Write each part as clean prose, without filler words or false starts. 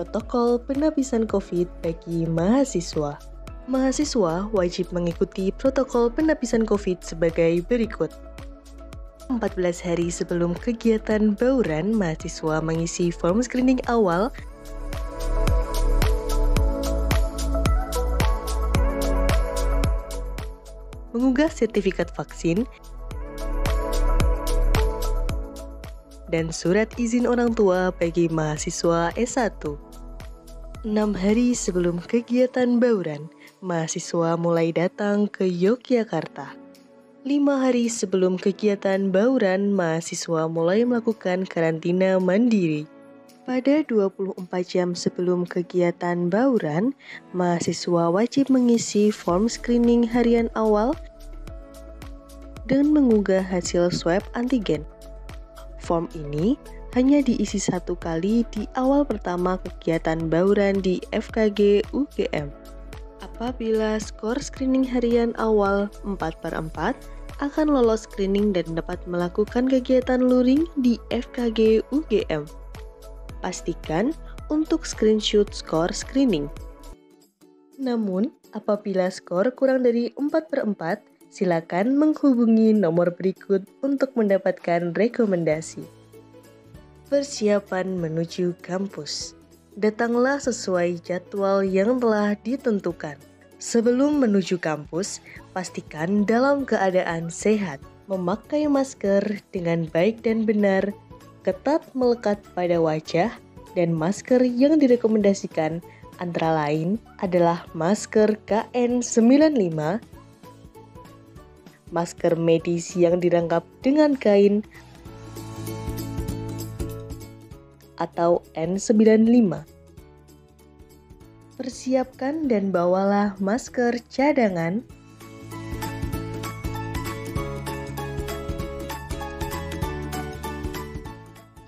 Protokol penapisan COVID bagi mahasiswa. Mahasiswa wajib mengikuti protokol penapisan COVID sebagai berikut. 14 hari sebelum kegiatan bauran, mahasiswa mengisi form screening awal mengunggah sertifikat vaksin dan surat izin orang tua bagi mahasiswa S1. 6 hari sebelum kegiatan bauran, mahasiswa mulai datang ke Yogyakarta. 5 hari sebelum kegiatan bauran, mahasiswa mulai melakukan karantina mandiri. Pada 24 jam sebelum kegiatan bauran, mahasiswa wajib mengisi form screening harian awal dan mengunggah hasil swab antigen. Form ini hanya diisi 1 kali di awal pertama kegiatan bauran di FKG UGM. Apabila skor screening harian awal 4/4, akan lolos screening dan dapat melakukan kegiatan luring di FKG UGM. Pastikan untuk screenshot skor screening. Namun, apabila skor kurang dari 4/4, silakan menghubungi nomor berikut untuk mendapatkan rekomendasi. Persiapan menuju kampus. Datanglah sesuai jadwal yang telah ditentukan. Sebelum menuju kampus, pastikan dalam keadaan sehat, memakai masker dengan baik dan benar, ketat melekat pada wajah, dan masker yang direkomendasikan antara lain adalah masker KN95, masker medis yang dirangkap dengan kain atau N95. Persiapkan dan bawalah masker cadangan,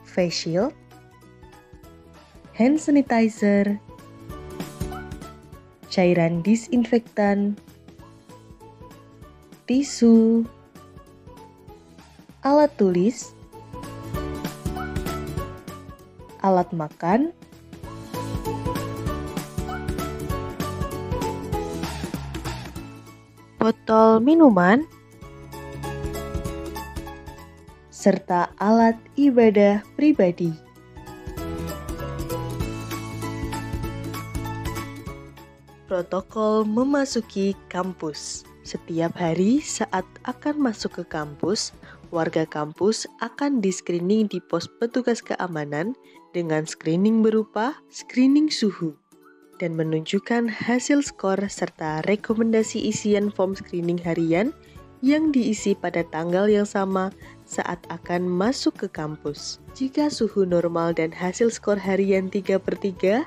face shield, hand sanitizer, cairan disinfektan, tisu, alat tulis, alat makan, botol minuman, serta alat ibadah pribadi. Protokol memasuki kampus. Setiap hari saat akan masuk ke kampus, warga kampus akan di-screening di pos petugas keamanan dengan screening berupa screening suhu dan menunjukkan hasil skor serta rekomendasi isian form screening harian yang diisi pada tanggal yang sama saat akan masuk ke kampus. Jika suhu normal dan hasil skor harian 3/3,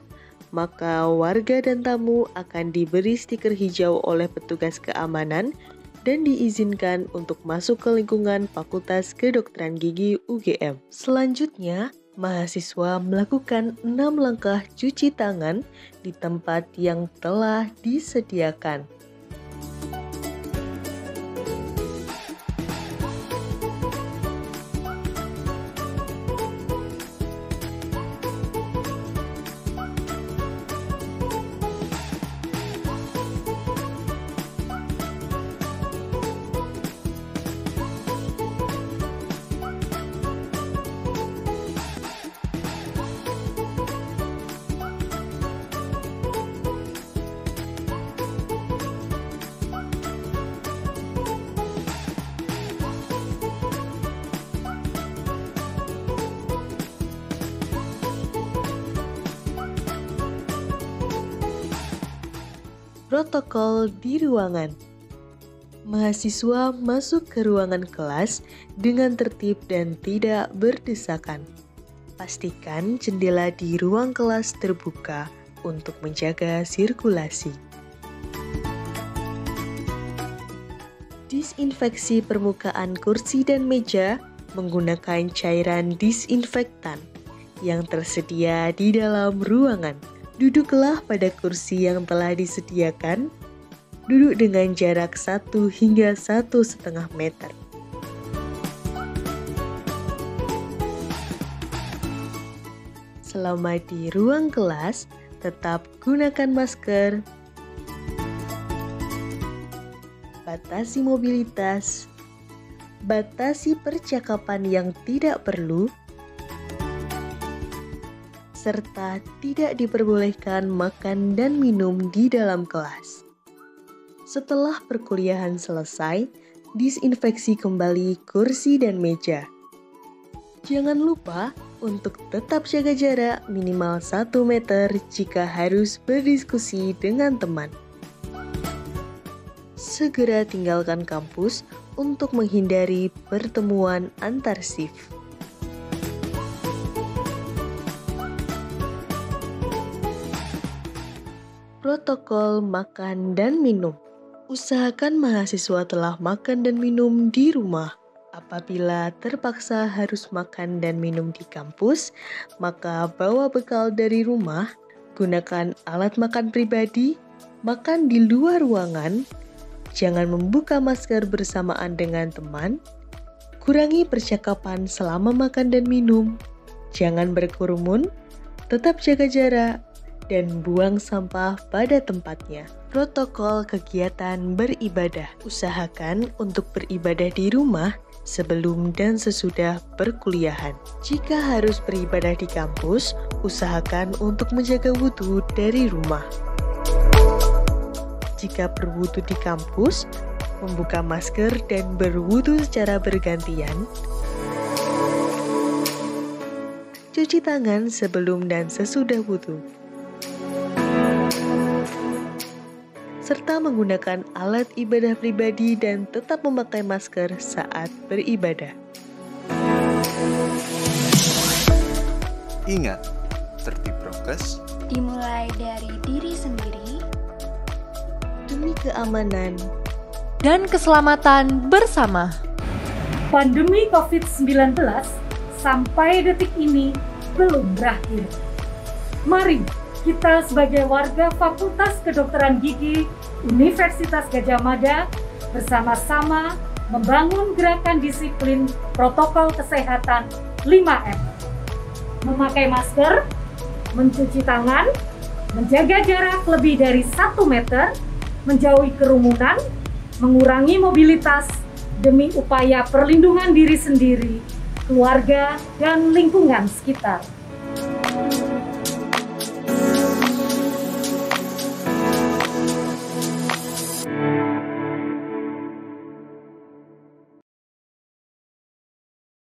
maka warga dan tamu akan diberi stiker hijau oleh petugas keamanan dan diizinkan untuk masuk ke lingkungan Fakultas Kedokteran Gigi UGM. Selanjutnya, mahasiswa melakukan 6 langkah cuci tangan di tempat yang telah disediakan. Protokol di ruangan. Mahasiswa masuk ke ruangan kelas dengan tertib dan tidak berdesakan. Pastikan jendela di ruang kelas terbuka untuk menjaga sirkulasi. Disinfeksi permukaan kursi dan meja menggunakan cairan disinfektan yang tersedia di dalam ruangan. Duduklah pada kursi yang telah disediakan. Duduk dengan jarak 1 hingga 1,5 meter. Selama di ruang kelas, tetap gunakan masker. Batasi mobilitas. Batasi percakapan yang tidak perlu. Serta tidak diperbolehkan makan dan minum di dalam kelas. Setelah perkuliahan selesai, disinfeksi kembali kursi dan meja. Jangan lupa untuk tetap jaga jarak minimal 1 meter jika harus berdiskusi dengan teman. Segera tinggalkan kampus untuk menghindari pertemuan antar shift. Protokol makan dan minum. Usahakan mahasiswa telah makan dan minum di rumah. Apabila terpaksa harus makan dan minum di kampus, maka bawa bekal dari rumah, gunakan alat makan pribadi, makan di luar ruangan, jangan membuka masker bersamaan dengan teman, kurangi percakapan selama makan dan minum, jangan berkerumun, tetap jaga jarak, dan buang sampah pada tempatnya. Protokol kegiatan beribadah. Usahakan untuk beribadah di rumah sebelum dan sesudah perkuliahan. Jika harus beribadah di kampus, usahakan untuk menjaga wudhu dari rumah. Jika berwudhu di kampus, membuka masker dan berwudhu secara bergantian. Cuci tangan sebelum dan sesudah wudhu. Serta menggunakan alat ibadah pribadi dan tetap memakai masker saat beribadah. Ingat, tertib prokes dimulai dari diri sendiri demi keamanan dan keselamatan bersama. Pandemi COVID-19 sampai detik ini belum berakhir. Mari kita sebagai warga Fakultas Kedokteran Gigi Universitas Gadjah Mada bersama-sama membangun gerakan disiplin protokol kesehatan 5M. Memakai masker, mencuci tangan, menjaga jarak lebih dari 1 meter, menjauhi kerumunan, mengurangi mobilitas demi upaya perlindungan diri sendiri, keluarga, dan lingkungan sekitar.